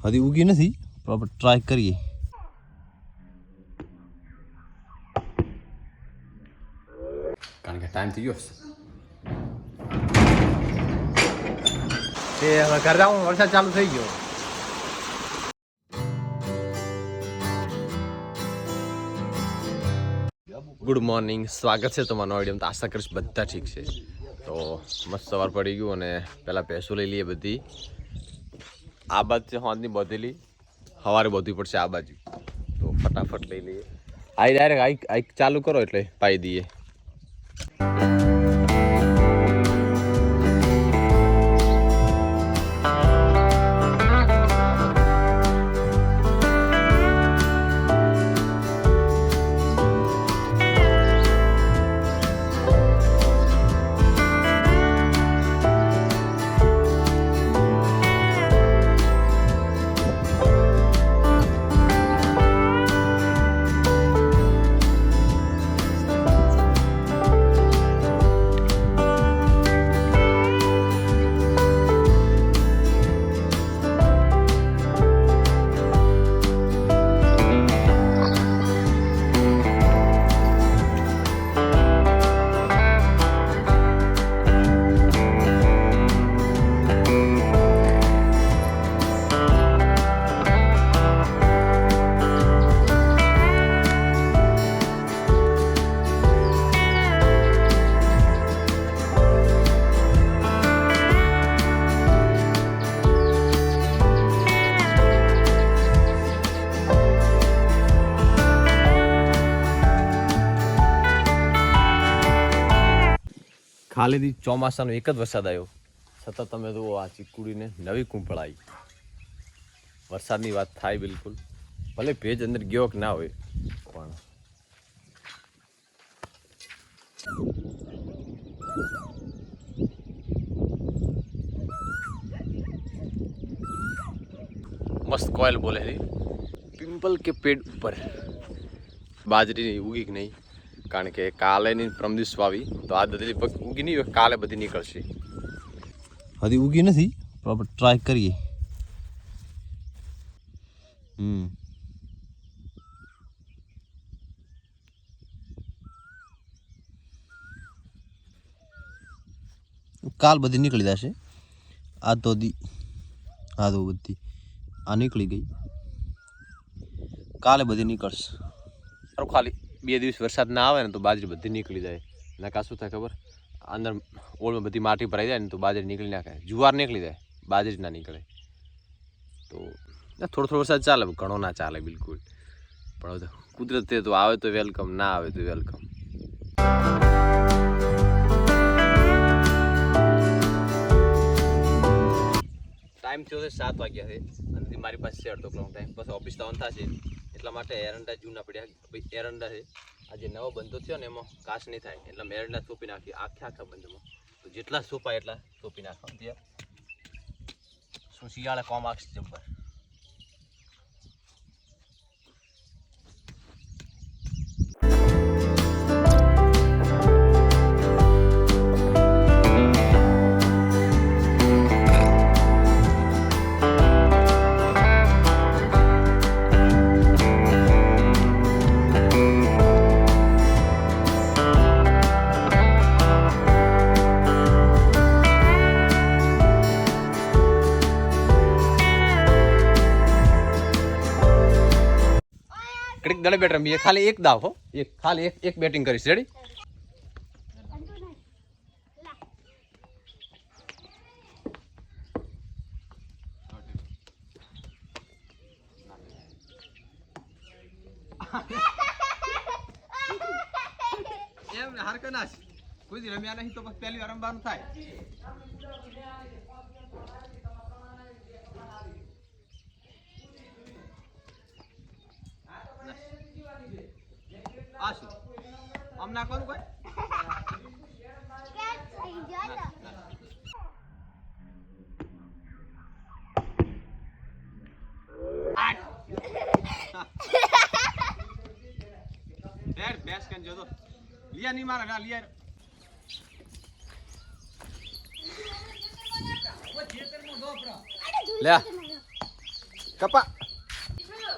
હજી ઉગી નથી પણ ટ્રાય કરીએ. કારણ કે ટાઈમ થઈ ગયો છે. હવે ઘર જાઉં, વરસાદ ચાલુ થઈ ગયો. ગુડ મોર્નિંગ, સ્વાગત છે તમારો વિડીયો. તો આશા કરીશ બધા ઠીક છે. તો મસ્ત સવાર પડી ગયું અને પહેલાં ભેંસો લઈ લઈએ બધી. આ બાજુ છે હોંદની બધેલી, સવારે બધવી પડશે આ બાજુ. તો ફટાફટ લઈ લઈએ. આઈ ડાયરેક્ટ આઈ ચાલુ કરો એટલે પાઈ દઈએ. ખાલીથી ચોમાસાનો એક જ વરસાદ આવ્યો, છતાં તમે જુઓ આ ચીકુડીને નવી કૂંપળાઈ. વરસાદની વાત થાય બિલકુલ, ભલે ભેજ અંદર ગયો કે ના હોય પણ મસ્ત કોયલ બોલે છે. પિમ્પલ કે પેડ ઉપર બાજરી ઉગી કે નહીં, કારણ કે કાલે ની પ્રમદિવસ વાવી તો આ દદલી ઉગી નહીં, કાલે બધી નીકળશે. હજી ઉગી નથી પણ ટ્રાય કરીએ. કાલ બધી નીકળી જશે. આ તો બધી આ નીકળી ગઈ, કાલે બધી નીકળશે. ખાલી 2 દિવસ વરસાદ ના આવે ને તો બાજરી બધી નીકળી જાય. નકા શું થાય ખબર, અંદર ઓળમાં બધી માટી ભરાઈ જાય ને તો બાજરી નીકળી નાખે. જુવાર નીકળી જાય, બાજરી ના નીકળે. તો થોડો વરસાદ ચાલે, ઘણો ના ચાલે બિલકુલ. પણ હવે કુદરતે તો આવે તો વેલકમ, ના આવે તો વેલકમ. ટાઈમ થયો છે 7 વાગ્યા છે અને મારી પાસે અડધો કલાક ટાઈમ, પછી ઓફિસ ડાઉન થશે. એટલા માટે એરંડા જૂના પડ્યા. ભાઈ એરંડા છે, આ જે નવો બંધો થયો ને એમાં કાચ નહીં થાય, એટલે મેં એરંડા સોંપી નાખી આખા બંધમાં. તો જેટલા સોંપાય એટલા સોંપી નાખવા. ત્યાં શું શિયાળે કોમ આવશે જબ્બર. દડે બેટ રમીએ, ખાલી એક દાવ હો, ખાલી એક બેટિંગ કરીશ. રેડી? એમ હાર કે નાશ કોઈ રમ્યા નહીં તો બસ પહેલી વાર રમવાનું થાય. આમ નાખવાનું કોઈ બેસ કે જો તો लिया नहीं मारा लिया ले કપા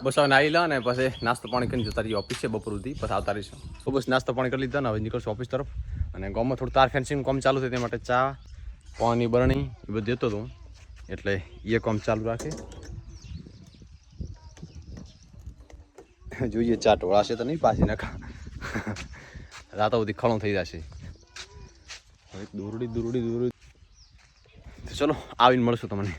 બસ હવે નાહી લો ને પછી નાસ્તો પાણી કરીને જતા રહીએ ઓફિસ છે બપોર સુધી પછી આવતા રહીશું તો બસ નાસ્તો પાણી કરી લીધા ને હવે નીકળશું ઓફિસ તરફ અને ગામમાં થોડું તાર ફેન્સિંગ કામ ચાલુ છે તે માટે ચા પાણી બરણી એ બધું દેતો હતો એટલે એ કામ ચાલુ રાખે જોઈએ ચા ઢોળાશે તો નહીં પાછી નખા રાતો બધી ખળું થઈ જશે હવે દૂરડી તો ચલો આવીને મળશું તમને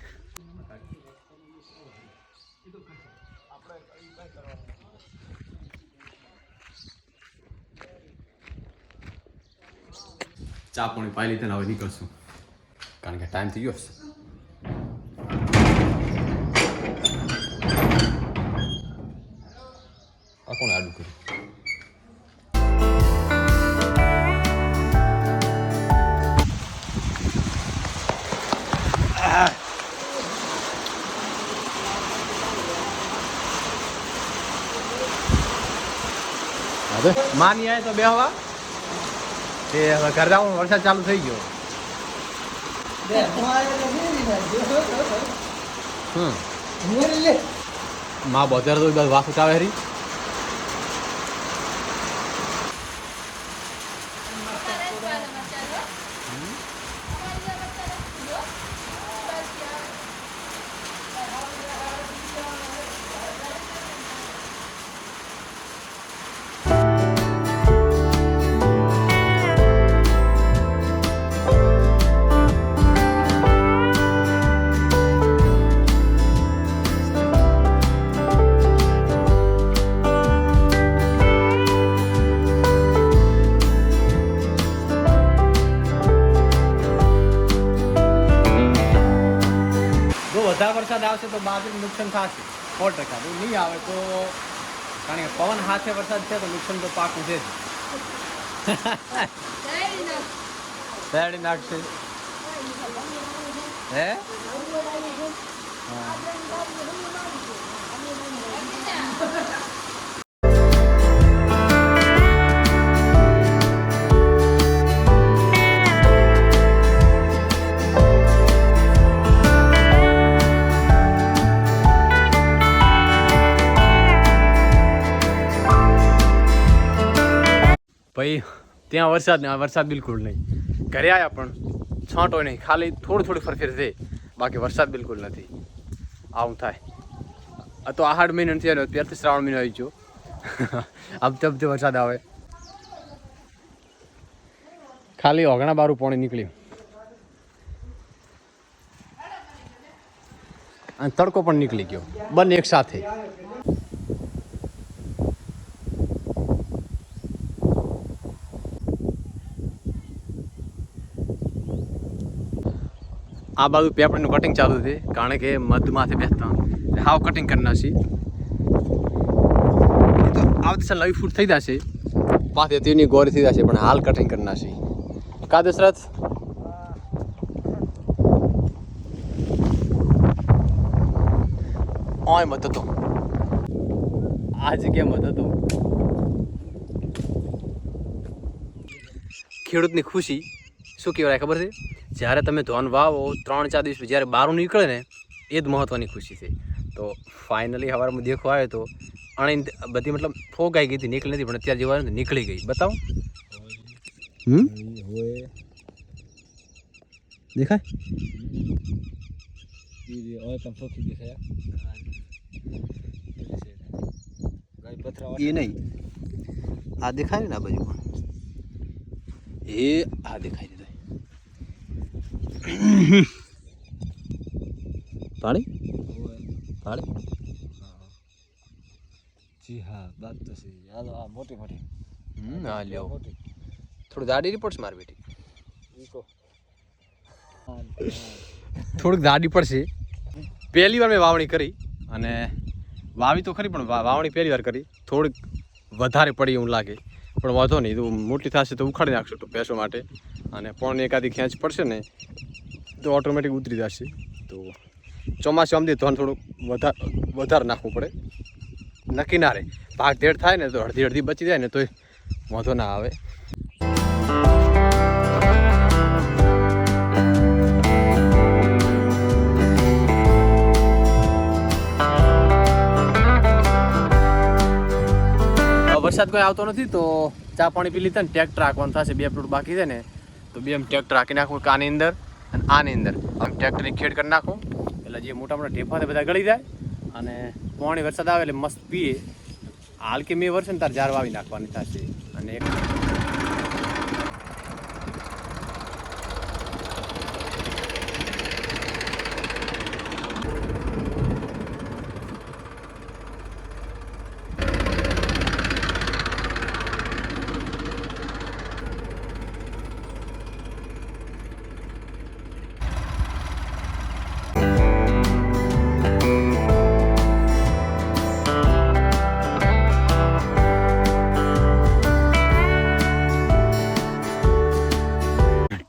ચા પાણી પાઈ લીધે ને હવે નીકળશું કારણ કે ટાઈમ થઈ ગયો છે આ કોણ આડું કર્યું માની આવે તો બે હવા એ હવે ઘર જવાનું વરસાદ ચાલુ થઈ ગયો માં બોતેર તો વાસ ઉઠાવે હરી વધારે વરસાદ આવશે તો બાજરીનું નુકસાન થશે 100%. નહીં આવે તો કારણ કે પવન હાથે વરસાદ છે તો નુકસાન તો પાકું છે જ નાખશે હે ભાઈ ત્યાં વરસાદ બિલકુલ નહીં ઘરે આવ્યા પણ છાંટો નહીં ખાલી થોડી ફરફેર છે બાકી વરસાદ બિલકુલ નથી આવું થાય તો આહાડ મહિનો નથી આવ્યો ત્યારથી શ્રાવણ મહિનો આવી ગયો હપ્તે વરસાદ આવે ખાલી ઓગણા બારું પાણી નીકળ્યું અને તડકો પણ નીકળી ગયો બંને એક સાથે આ બાજુ પેપરનું કટિંગ ચાલુ છે કારણ કે મધમાંથી બેસતા હાવ કટિંગ કરી નાખી તો આવતી સાલ નવી ફૂટ થઈ જશે પાછી તેની ગોરી થઈ જશે પણ હાલ કટિંગ કરી નાખી કા દશરથ ઓય મત હતો આ જગ્યા મત હતો ખેડૂતની ખુશી શું કહેવાય ખબર છે જ્યારે તમે ધોન વાવો 3-4 દિવસ જ્યારે બહાર નીકળે ને એ જ મહત્ત્વની ખુશી છે તો ફાઇનલી સવારમાં દેખો આવ્યો તો અણી બધી મતલબ ફોગાઈ ગઈ હતી નીકળી નથી પણ અત્યારે જેવા નીકળી ગઈ બતાવો દેખાય એ નહીં આ દેખાય ને આ બાજુ એ આ દેખાય છે પાણી જી હા બાત તો સહી હાલો આ મોટી હા લ્યો થોડું દાડી પડશે મારી બેટી થોડુંક દાડી પડશે પહેલી વાર મેં વાવણી કરી અને વાવી તો ખરી પણ વાવણી પહેલી વાર કરી થોડીક વધારે પડી એવું લાગે પણ વાંધો નહીં તો મોટી થશે તો ઉખાડી નાખશું તો ભેંસો માટે અને પણ એકાદી ખેંચ પડશે ને તો ઓટોમેટિક ઉતરી જશે તો ચોમાસું આમ દે તો થોડુંક વધારે નાખવું પડે નક્કી ના રહે ભાગ ધેડ થાય ને તો અડધી બચી જાય ને તો વાંધો ના આવે વરસાદ કોઈ આવતો નથી તો ચા પાણી પી લીધા ને ટ્રેક્ટર રાખવાનું થશે 2 પ્લોટ બાકી છે ને તો 2 ટ્રેક્ટર રાખી નાખું આની અંદર અને આની અંદર આમ ટ્રેક્ટરની ખેડ કરી નાખું એટલે જે મોટા મોટા ઢેફા છે બધા ગળી જાય અને પાણી વરસાદ આવે એટલે મસ્ત પીએ હાલ કે મેં વર્ષે ને તાર ઝાડ વાવી નાખવાની થશે અને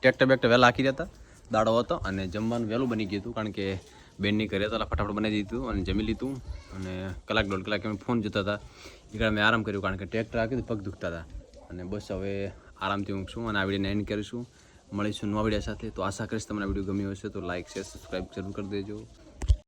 ટ્રેક્ટર બેક્ટર વહેલા હાકી જતા દાડો હતો અને જમવાનું વહેલું બની ગયું હતું કારણ કે બેનની ઘરે હતા ફટાફટ બનાવી દીધું અને જમી લીધું અને કલાક 1.5 કલાક એમ ફોન જોતા હતા એ મેં આરામ કર્યું કારણ કે ટ્રેક્ટર હાકી પગ દુખતા હતા અને બસ હવે આરામથી ઊંઘશું અને આ વિડીયોને એન્ડ કરીશું મળીશું નવા વિડીયો સાથે તો આશા કરીશ તમને વિડીયો ગમ્યો હશે તો લાઈક શેર સબસ્ક્રાઈબ જરૂર કરી દેજો